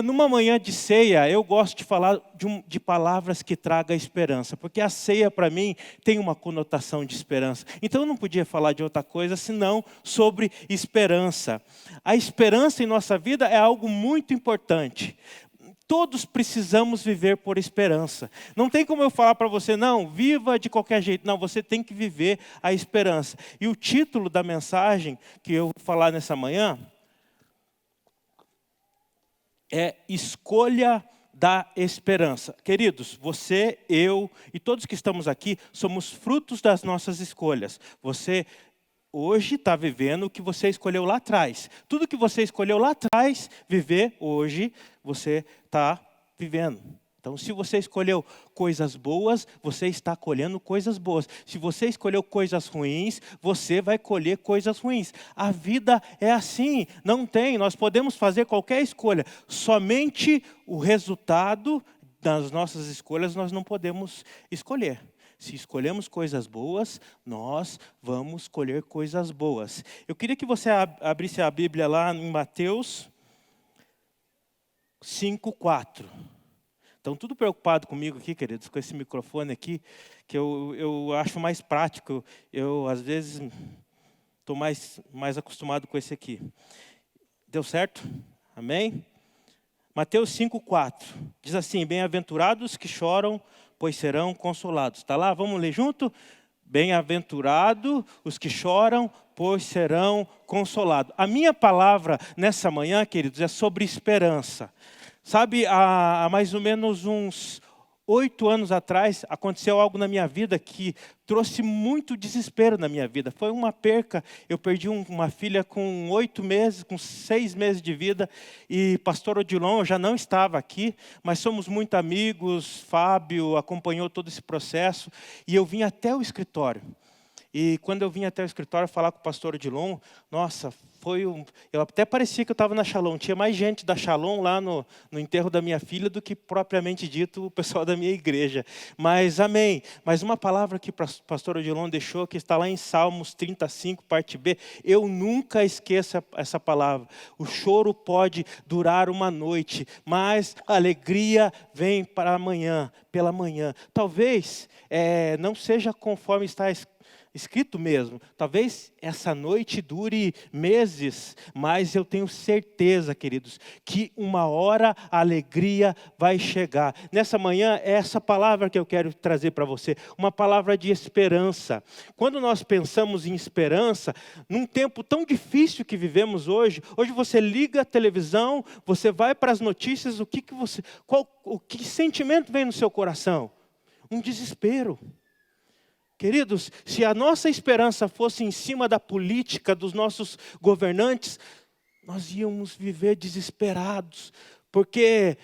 Numa manhã de ceia, eu gosto de falar de palavras que tragam esperança, porque a ceia, para mim, tem uma conotação de esperança. Então, eu não podia falar de outra coisa, senão sobre esperança. A esperança em nossa vida é algo muito importante. Todos precisamos viver por esperança. Não tem como eu falar para você, não, viva de qualquer jeito. Não, você tem que viver a esperança. E o título da mensagem que eu vou falar nessa manhã é Escolha da Esperança. Queridos, você, eu e todos que estamos aqui somos frutos das nossas escolhas. Você hoje está vivendo o que você escolheu lá atrás. Tudo que você escolheu lá atrás viver, hoje você está vivendo. Então, se você escolheu coisas boas, você está colhendo coisas boas. Se você escolheu coisas ruins, você vai colher coisas ruins. A vida é assim, não tem. Nós podemos fazer qualquer escolha. Somente o resultado das nossas escolhas nós não podemos escolher. Se escolhemos coisas boas, nós vamos colher coisas boas. Eu queria que você abrisse a Bíblia lá em Mateus 5:4. Estão tudo preocupado comigo aqui, queridos, com esse microfone aqui, que eu acho mais prático. Eu, às vezes, estou mais acostumado com esse aqui. Deu certo? Amém? Mateus 5:4. Diz assim, bem-aventurados que choram, pois serão consolados. Está lá? Vamos ler junto? Bem-aventurados os que choram, pois serão consolados. A minha palavra nessa manhã, queridos, é sobre esperança. Sabe, há mais ou menos uns 8 anos atrás, aconteceu algo na minha vida que trouxe muito desespero na minha vida. Foi uma perca. Eu perdi uma filha com 8 meses, com 6 meses de vida. E pastor Odilon já não estava aqui, mas somos muito amigos. Fábio acompanhou todo esse processo. E eu vim até o escritório. E quando eu vim até o escritório falar com o pastor Odilon, nossa, eu até parecia que eu estava na Shalom. Tinha mais gente da Shalom lá no enterro da minha filha do que propriamente dito o pessoal da minha igreja. Mas amém. Mas uma palavra que o pastor Odilon deixou, que está lá em Salmos 35, parte B, eu nunca esqueço essa palavra. O choro pode durar uma noite, mas a alegria vem para amanhã, pela manhã. Talvez não seja conforme está escrito mesmo. Talvez essa noite dure meses, mas eu tenho certeza, queridos, que uma hora a alegria vai chegar. Nessa manhã, é essa palavra que eu quero trazer para você, uma palavra de esperança. Quando nós pensamos em esperança, num tempo tão difícil que vivemos hoje você liga a televisão, você vai para as notícias, o que sentimento vem no seu coração? Um desespero. Queridos, se a nossa esperança fosse em cima da política dos nossos governantes, nós íamos viver desesperados. Porque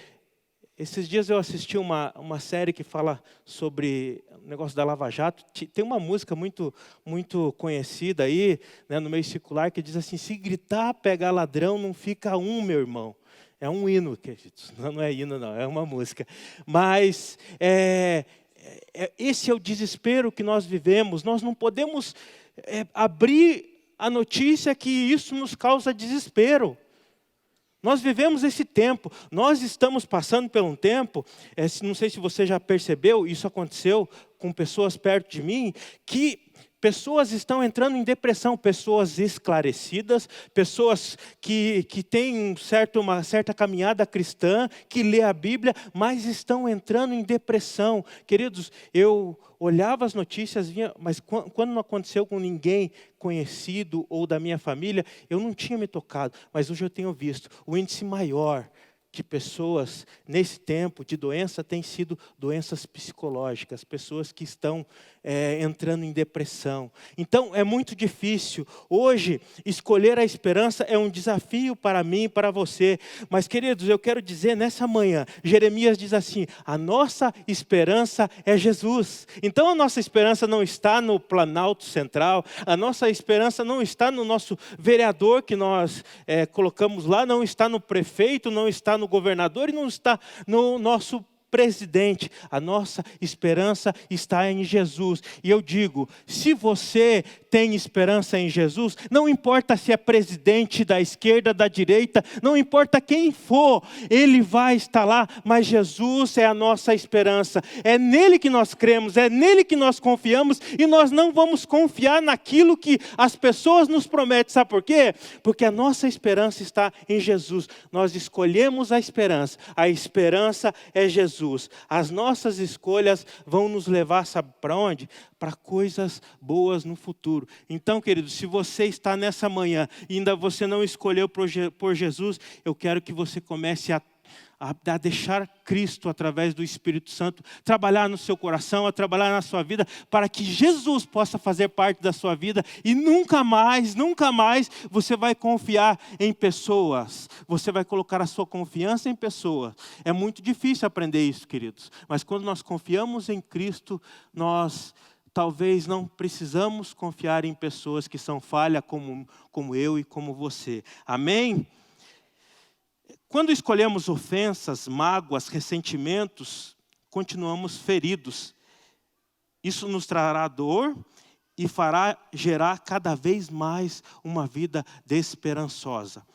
esses dias eu assisti uma série que fala sobre o negócio da Lava Jato. Tem uma música muito conhecida aí, né, no meio circular, que diz assim, se gritar, pegar ladrão, não fica um, meu irmão. É um hino, queridos. Não é hino, não, é uma música. Mas esse é o desespero que nós vivemos. Nós não podemos abrir a notícia que isso nos causa desespero. Nós vivemos esse tempo. Nós estamos passando por um tempo, não sei se você já percebeu, isso aconteceu com pessoas perto de mim, que pessoas estão entrando em depressão, pessoas esclarecidas, pessoas que têm uma certa caminhada cristã, que lê a Bíblia, mas estão entrando em depressão. Queridos, eu olhava as notícias, mas quando não aconteceu com ninguém conhecido ou da minha família, eu não tinha me tocado, mas hoje eu tenho visto o índice maior de pessoas nesse tempo de doença tem sido doenças psicológicas, pessoas que estão entrando em depressão. Então é muito difícil. Hoje, escolher a esperança é um desafio para mim e para você. Mas queridos, eu quero dizer nessa manhã, Jeremias diz assim, a nossa esperança é Jesus. Então a nossa esperança não está no Planalto Central, a nossa esperança não está no nosso vereador que nós colocamos lá, não está no prefeito, não está no governador e não está no nosso presidente. A nossa esperança está em Jesus. E eu digo, se você tem esperança em Jesus, não importa se é presidente da esquerda, da direita, não importa quem for, ele vai estar lá, mas Jesus é a nossa esperança. É nele que nós cremos, é nele que nós confiamos, e nós não vamos confiar naquilo que as pessoas nos prometem. Sabe por quê? Porque a nossa esperança está em Jesus. Nós escolhemos a esperança é Jesus. As nossas escolhas vão nos levar, sabe para onde? Para coisas boas no futuro. Então, querido, se você está nessa manhã e ainda você não escolheu por Jesus, eu quero que você comece a deixar Cristo, através do Espírito Santo, trabalhar no seu coração, a trabalhar na sua vida, para que Jesus possa fazer parte da sua vida, e nunca mais você vai confiar em pessoas, você vai colocar a sua confiança em pessoas. É muito difícil aprender isso, queridos, mas quando nós confiamos em Cristo, nós talvez não precisamos confiar em pessoas que são falhas, como eu e como você. Amém? Quando escolhemos ofensas, mágoas, ressentimentos, continuamos feridos. Isso nos trará dor e fará gerar cada vez mais uma vida desesperançosa.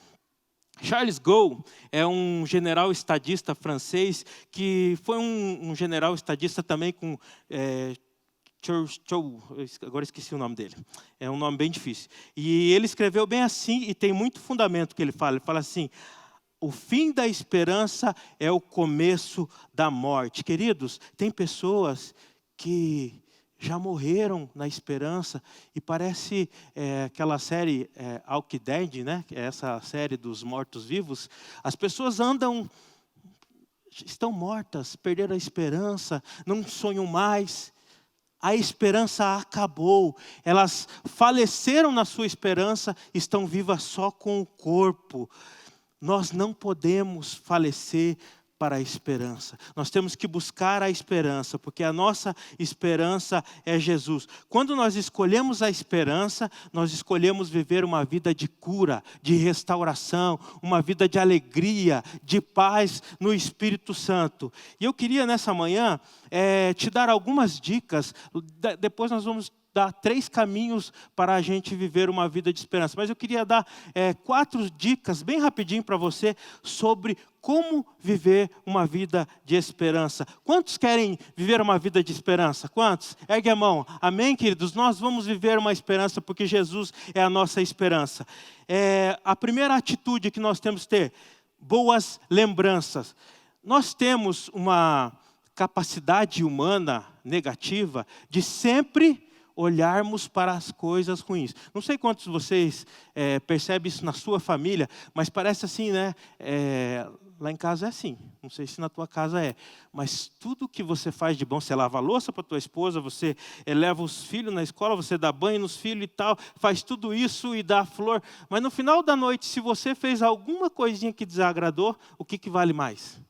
Charles Gaulle é um general estadista francês, que foi um general estadista também com... agora esqueci o nome dele, é um nome bem difícil. E ele escreveu bem assim, e tem muito fundamento que ele fala assim: o fim da esperança é o começo da morte. Queridos, tem pessoas que já morreram na esperança, e parece aquela série Walking Dead, né? Essa série dos mortos-vivos. As pessoas estão mortas, perderam a esperança, não sonham mais. A esperança acabou, elas faleceram na sua esperança, estão vivas só com o corpo. Nós não podemos falecer para a esperança. Nós temos que buscar a esperança, porque a nossa esperança é Jesus. Quando nós escolhemos a esperança, nós escolhemos viver uma vida de cura, de restauração, uma vida de alegria, de paz no Espírito Santo. E eu queria nessa manhã te dar algumas dicas, depois nós vamos dar 3 caminhos para a gente viver uma vida de esperança. Mas eu queria dar 4 dicas, bem rapidinho para você, sobre como viver uma vida de esperança. Quantos querem viver uma vida de esperança? Quantos? Ergue a mão. Amém, queridos? Nós vamos viver uma esperança, porque Jesus é a nossa esperança. A primeira atitude que nós temos que ter: boas lembranças. Nós temos uma capacidade humana negativa de sempre olharmos para as coisas ruins. Não sei quantos de vocês percebem isso na sua família, mas parece assim, né? Lá em casa é assim, não sei se na tua casa é, mas tudo que você faz de bom, você lava a louça para tua esposa, você leva os filhos na escola, você dá banho nos filhos e tal, faz tudo isso e dá flor, mas no final da noite, se você fez alguma coisinha que desagradou, o que vale mais?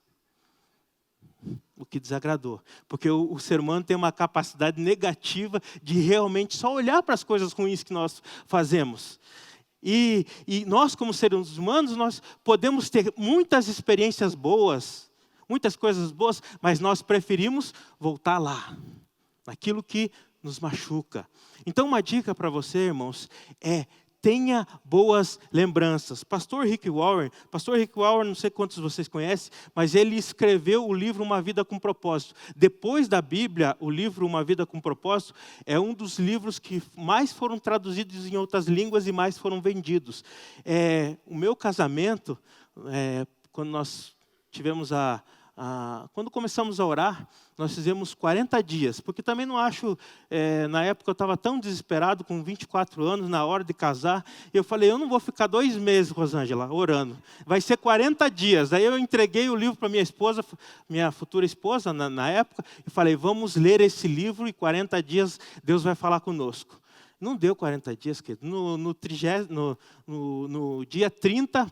O que desagradou. Porque o ser humano tem uma capacidade negativa de realmente só olhar para as coisas ruins que nós fazemos. E nós, como seres humanos, nós podemos ter muitas experiências boas, muitas coisas boas, mas nós preferimos voltar lá, naquilo que nos machuca. Então, uma dica para você, irmãos, tenha boas lembranças. Pastor Rick Warren, não sei quantos de vocês conhecem, mas ele escreveu o livro Uma Vida com Propósito. Depois da Bíblia, o livro Uma Vida com Propósito é um dos livros que mais foram traduzidos em outras línguas e mais foram vendidos. O meu casamento, quando nós tivemos quando começamos a orar, nós fizemos 40 dias, porque também não acho, na época eu estava tão desesperado, com 24 anos, na hora de casar, e eu falei, eu não vou ficar 2 meses, Rosângela, orando, vai ser 40 dias. Aí eu entreguei o livro para minha esposa, minha futura esposa, na época, e falei, vamos ler esse livro, e 40 dias Deus vai falar conosco. Não deu 40 dias, querido. No dia 30,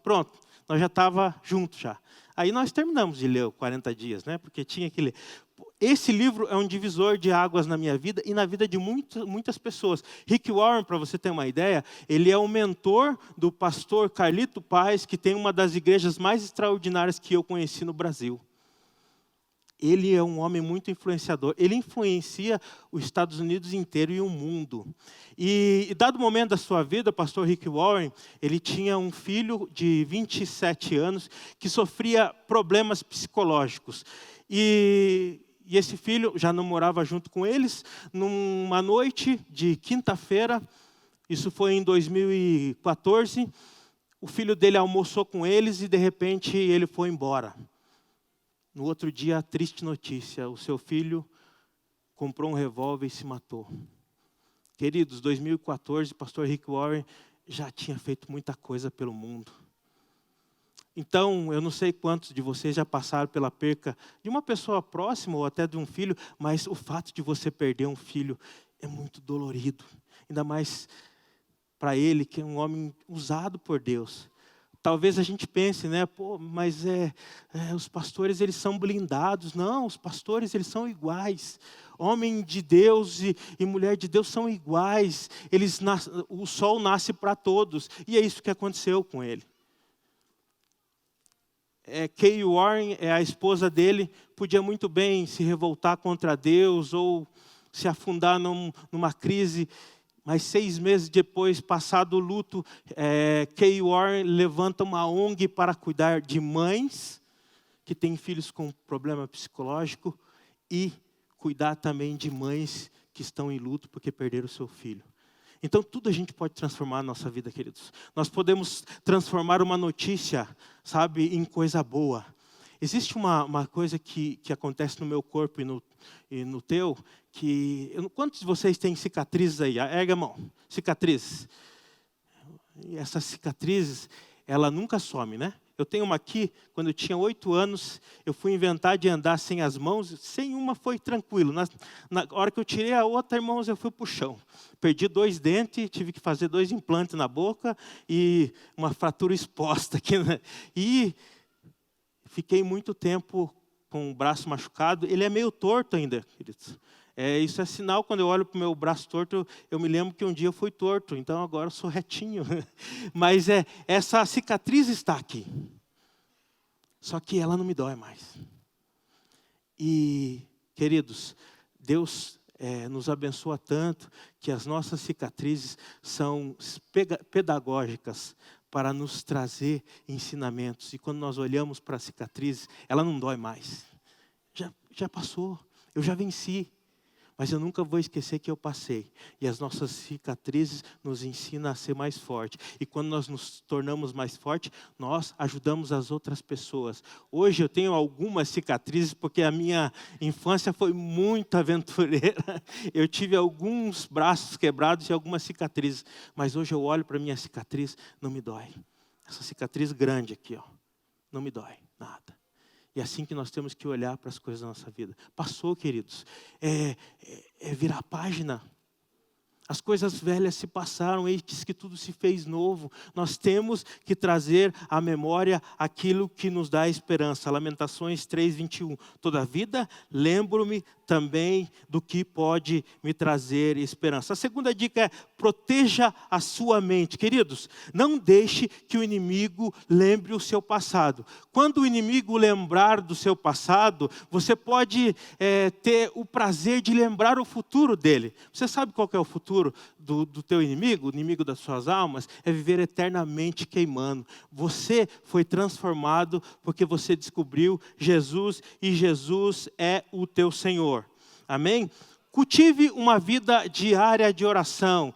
pronto, nós já estávamos juntos já. Aí nós terminamos de ler 40 dias, né? Porque tinha que ler. Esse livro é um divisor de águas na minha vida e na vida de muitas pessoas. Rick Warren, para você ter uma ideia, ele é o mentor do pastor Carlito Paz, que tem uma das igrejas mais extraordinárias que eu conheci no Brasil. ele é um homem muito influenciador. Ele influencia os Estados Unidos inteiro e o mundo. E dado momento da sua vida, o pastor Rick Warren, ele tinha um filho de 27 anos que sofria problemas psicológicos. E esse filho já não morava junto com eles. Numa noite de quinta-feira, isso foi em 2014, o filho dele almoçou com eles e, de repente, ele foi embora. No outro dia, a triste notícia, o seu filho comprou um revólver e se matou. Queridos, 2014, o pastor Rick Warren já tinha feito muita coisa pelo mundo. Então, eu não sei quantos de vocês já passaram pela perca de uma pessoa próxima ou até de um filho, mas o fato de você perder um filho é muito dolorido. Ainda mais para ele, que é um homem usado por Deus. Talvez a gente pense, né? Pô, mas os pastores, eles são blindados. Não, os pastores, eles são iguais. Homem de Deus e mulher de Deus são iguais. O sol nasce para todos. E é isso que aconteceu com ele. Kay Warren, a esposa dele, podia muito bem se revoltar contra Deus ou se afundar numa crise. Mas 6 meses depois, passado o luto, Kay Warren levanta uma ONG para cuidar de mães que têm filhos com problema psicológico e cuidar também de mães que estão em luto porque perderam o seu filho. Então, tudo a gente pode transformar na nossa vida, queridos. Nós podemos transformar uma notícia, sabe, em coisa boa. Existe uma coisa que acontece no meu corpo e no teu, quantos de vocês têm cicatrizes aí? Erga a mão. Cicatrizes. E essas cicatrizes, ela nunca some, né? Eu tenho uma aqui, quando eu tinha 8 anos, eu fui inventar de andar sem as mãos, sem uma foi tranquilo. Na hora que eu tirei a outra, irmãos, eu fui para o chão. Perdi 2 dentes, tive que fazer 2 implantes na boca e uma fratura exposta aqui, né? E fiquei muito tempo com o braço machucado. Ele é meio torto ainda, queridos. Isso é sinal, quando eu olho para o meu braço torto, eu me lembro que um dia eu fui torto, então agora eu sou retinho. Mas essa cicatriz está aqui. Só que ela não me dói mais. E, queridos, Deus nos abençoa tanto que as nossas cicatrizes são pedagógicas para nos trazer ensinamentos. E quando nós olhamos para a cicatriz, ela não dói mais. Já passou, eu já venci. Mas eu nunca vou esquecer que eu passei. E as nossas cicatrizes nos ensinam a ser mais forte. E quando nós nos tornamos mais fortes, nós ajudamos as outras pessoas. Hoje eu tenho algumas cicatrizes, porque a minha infância foi muito aventureira. Eu tive alguns braços quebrados e algumas cicatrizes. Mas hoje eu olho para a minha cicatriz, não me dói. Essa cicatriz grande aqui, ó, não me dói nada. E é assim que nós temos que olhar para as coisas da nossa vida. Passou, queridos. Virar a página. As coisas velhas se passaram, eis que tudo se fez novo. Nós temos que trazer à memória aquilo que nos dá esperança. Lamentações 3:21. Todavia, lembro-me também do que pode me trazer esperança. A segunda dica é: proteja a sua mente. Queridos, não deixe que o inimigo lembre o seu passado. Quando o inimigo lembrar do seu passado, você pode ter o prazer de lembrar o futuro dele. Você sabe qual que é o futuro do teu inimigo, o inimigo das suas almas? É viver eternamente queimando. Você foi transformado porque você descobriu Jesus e Jesus é o teu Senhor. Amém? Cultive uma vida diária de oração.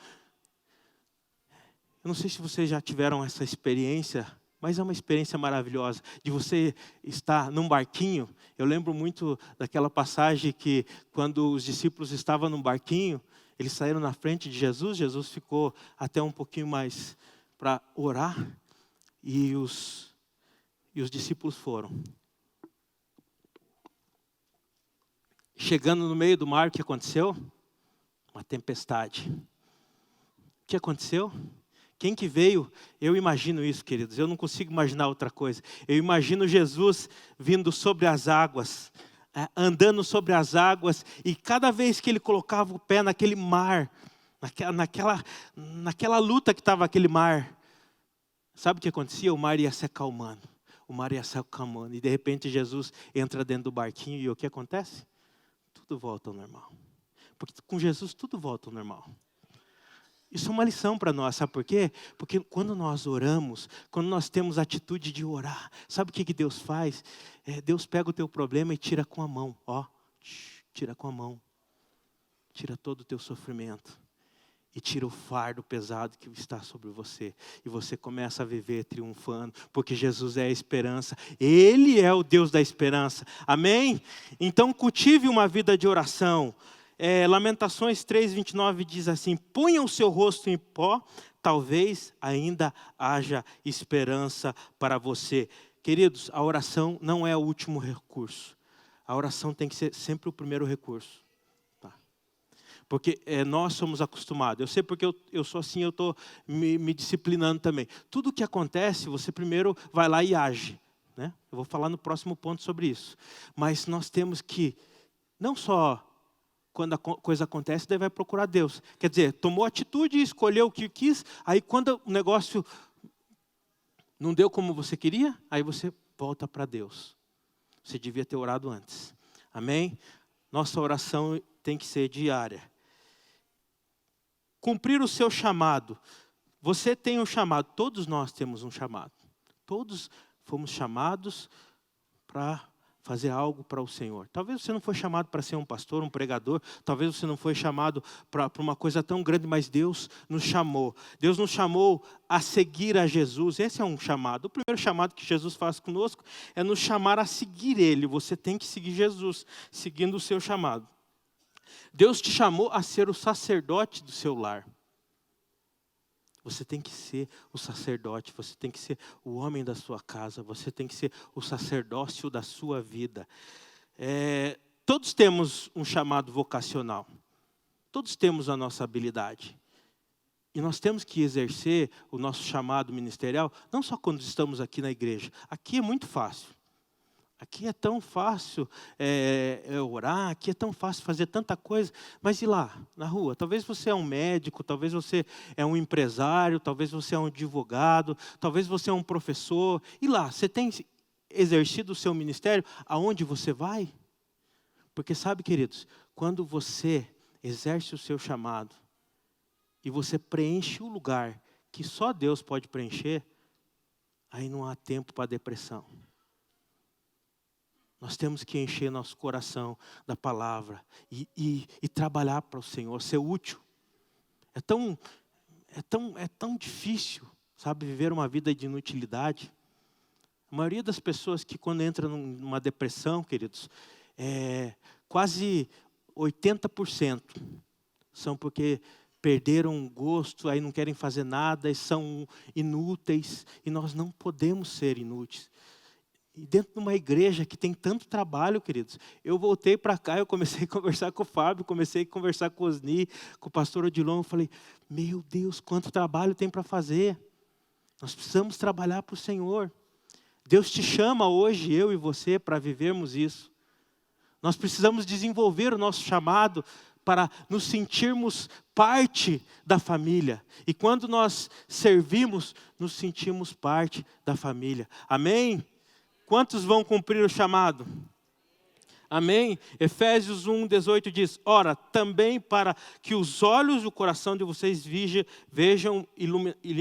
Eu não sei se vocês já tiveram essa experiência, mas é uma experiência maravilhosa, de você estar num barquinho. Eu lembro muito daquela passagem que, quando os discípulos estavam num barquinho, eles saíram na frente de Jesus, Jesus ficou até um pouquinho mais para orar, e os discípulos foram. Chegando no meio do mar, o que aconteceu? Uma tempestade. O que aconteceu? Quem que veio? Eu imagino isso, queridos. Eu não consigo imaginar outra coisa. Eu imagino Jesus vindo sobre as águas, andando sobre as águas, e cada vez que ele colocava o pé naquele mar, naquela luta que estava aquele mar, sabe o que acontecia? O mar ia se acalmando. o mar ia se acalmando. E de repente Jesus entra dentro do barquinho e o que acontece? Tudo volta ao normal. Porque com Jesus tudo volta ao normal. Isso é uma lição para nós, sabe por quê? Porque quando nós oramos, quando nós temos a atitude de orar, sabe o que Deus faz? Deus pega o teu problema e tira com a mão, tira com a mão. Tira todo o teu sofrimento. E tira o fardo pesado que está sobre você. E você começa a viver triunfando. Porque Jesus é a esperança. Ele é o Deus da esperança. Amém? Então cultive uma vida de oração. Lamentações 3:29 diz assim: ponha o seu rosto em pó, talvez ainda haja esperança para você. Queridos, a oração não é o último recurso. A oração tem que ser sempre o primeiro recurso. Tá? Porque nós somos acostumados. Eu sei porque eu sou assim, eu estou me disciplinando também. Tudo que acontece, você primeiro vai lá e age. Né? Eu vou falar no próximo ponto sobre isso. Mas nós temos que, não só quando a coisa acontece, daí vai procurar Deus. Quer dizer, tomou atitude, escolheu o que quis, aí quando o negócio não deu como você queria, aí você volta para Deus. Você devia ter orado antes. Amém? Nossa oração tem que ser diária. Cumprir o seu chamado. Você tem um chamado, todos nós temos um chamado. Todos fomos chamados para fazer algo para o Senhor. Talvez você não foi chamado para ser um pastor, um pregador. Talvez você não foi chamado para uma coisa tão grande, mas Deus nos chamou. Deus nos chamou a seguir a Jesus. Esse é um chamado. O primeiro chamado que Jesus faz conosco é nos chamar a seguir Ele. Você tem que seguir Jesus, seguindo o seu chamado. Deus te chamou a ser o sacerdote do seu lar. Você tem que ser o sacerdote, você tem que ser o homem da sua casa, você tem que ser o sacerdócio da sua vida. Todos temos um chamado vocacional, todos temos a nossa habilidade. E nós temos que exercer o nosso chamado ministerial, não só quando estamos aqui na igreja. Aqui é muito fácil. Aqui é tão fácil orar, aqui é tão fácil fazer tanta coisa. Mas e lá, na rua? Talvez você é um médico, talvez você é um empresário, talvez você é um advogado, talvez você é um professor. E lá, você tem exercido o seu ministério aonde você vai? Porque sabe, queridos, quando você exerce o seu chamado e você preenche o lugar que só Deus pode preencher, aí não há tempo para depressão. Nós temos que encher nosso coração da palavra e trabalhar para o Senhor, ser útil. É tão difícil, sabe, viver uma vida de inutilidade. A maioria das pessoas que quando entra numa depressão, queridos, quase 80% são porque perderam o gosto, aí não querem fazer nada, e são inúteis. E nós não podemos ser inúteis. E dentro de uma igreja que tem tanto trabalho, queridos, eu voltei para cá, eu comecei a conversar com o Fábio, comecei a conversar com o Osni, com o pastor Odilon, eu falei, meu Deus, quanto trabalho tem para fazer. Nós precisamos trabalhar para o Senhor. Deus te chama hoje, eu e você, para vivermos isso. Nós precisamos desenvolver o nosso chamado para nos sentirmos parte da família. E quando nós servimos, nos sentimos parte da família. Amém? Quantos vão cumprir o chamado? Amém? Efésios 1:18 diz, ora, também para que os olhos e o coração de vocês vejam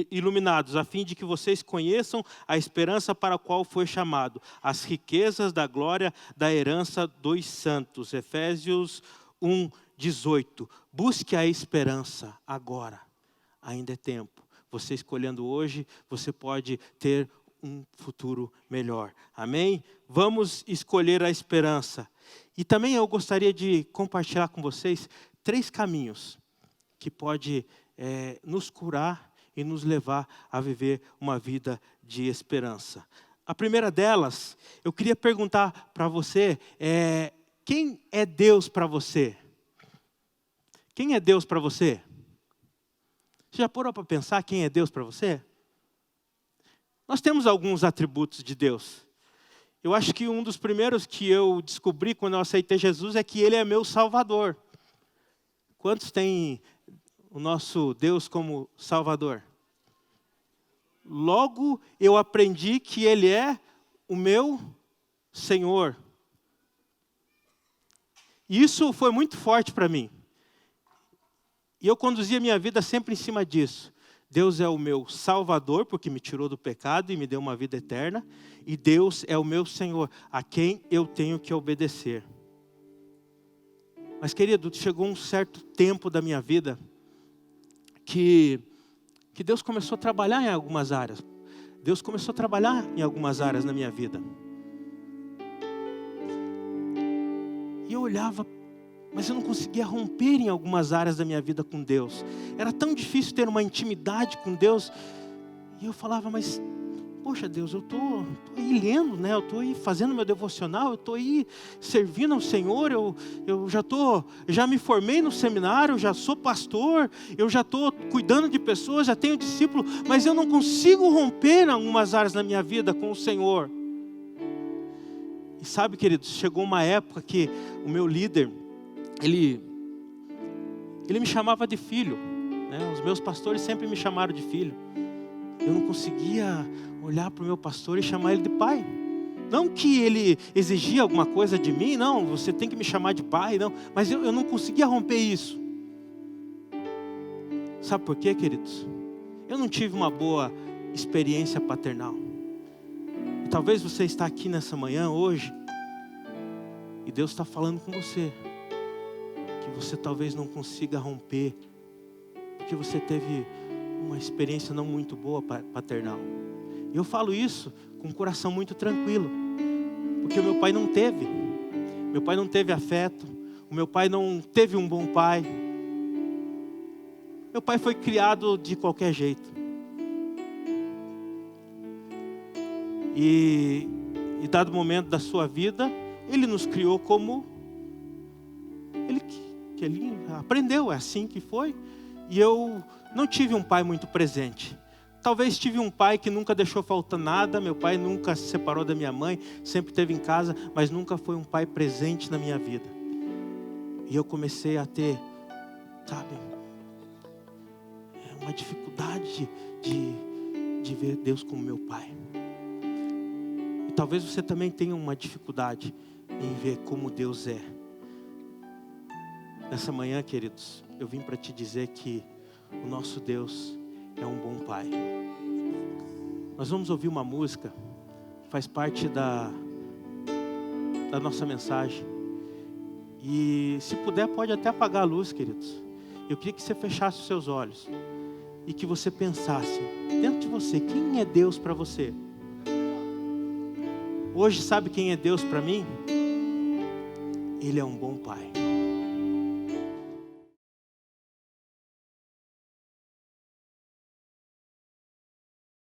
iluminados, a fim de que vocês conheçam a esperança para a qual foi chamado, as riquezas da glória da herança dos santos. Efésios 1:18. Busque a esperança agora, ainda é tempo. Você escolhendo hoje, você pode ter um futuro melhor. Amém? Vamos escolher a esperança. E também eu gostaria de compartilhar com vocês 3 caminhos que pode nos curar e nos levar a viver uma vida de esperança. A primeira delas, eu queria perguntar para você, quem é Deus para você? Quem é Deus para você? Você já parou para pensar quem é Deus para você? Nós temos alguns atributos de Deus. Eu acho que um dos primeiros que eu descobri quando eu aceitei Jesus é que Ele é meu Salvador. Quantos têm o nosso Deus como Salvador? Logo eu aprendi que Ele é o meu Senhor. E isso foi muito forte para mim. E eu conduzi a minha vida sempre em cima disso. Deus é o meu Salvador, porque me tirou do pecado e me deu uma vida eterna. E Deus é o meu Senhor, a quem eu tenho que obedecer. Mas, querido, chegou um certo tempo da minha vida que Deus começou a trabalhar em algumas áreas. Deus começou a trabalhar em algumas áreas na minha vida. E eu olhava, mas eu não conseguia romper em algumas áreas da minha vida com Deus. Era tão difícil ter uma intimidade com Deus. E eu falava, mas, poxa Deus, eu estou aí lendo, né? Eu estou aí fazendo meu devocional, eu estou aí servindo ao Senhor, eu já me formei no seminário, já sou pastor, eu já estou cuidando de pessoas, já tenho discípulo, mas eu não consigo romper em algumas áreas da minha vida com o Senhor. E sabe, queridos, chegou uma época que o meu líder, ele me chamava de filho, né? Os meus pastores sempre me chamaram de filho. Eu não conseguia olhar para o meu pastor e chamar ele de pai. Não que ele exigia alguma coisa de mim, não, você tem que me chamar de pai, não. Mas eu não conseguia romper isso. Sabe por quê, queridos? Eu não tive uma boa experiência paternal. E talvez você está aqui nessa manhã, hoje, e Deus está falando com você. Que você talvez não consiga romper, porque você teve uma experiência não muito boa paternal. Eu falo isso com um coração muito tranquilo, porque o meu pai não teve. Meu pai não teve afeto, o meu pai não teve um bom pai. Meu pai foi criado de qualquer jeito. E dado momento da sua vida, ele nos criou como ele aprendeu, é assim que foi. E eu não tive um pai muito presente. Talvez tive um pai que nunca deixou faltar nada. Meu pai nunca se separou da minha mãe, sempre esteve em casa, mas nunca foi um pai presente na minha vida. E eu comecei a ter, sabe, uma dificuldade de ver Deus como meu pai. E talvez você também tenha uma dificuldade em ver como Deus é. Nessa manhã, queridos, eu vim para te dizer que o nosso Deus é um bom pai. Nós vamos ouvir uma música que faz parte da nossa mensagem. E se puder, pode até apagar a luz, queridos. Eu queria que você fechasse os seus olhos e que você pensasse dentro de você, quem é Deus para você? Hoje, sabe quem é Deus para mim? Ele é um bom pai.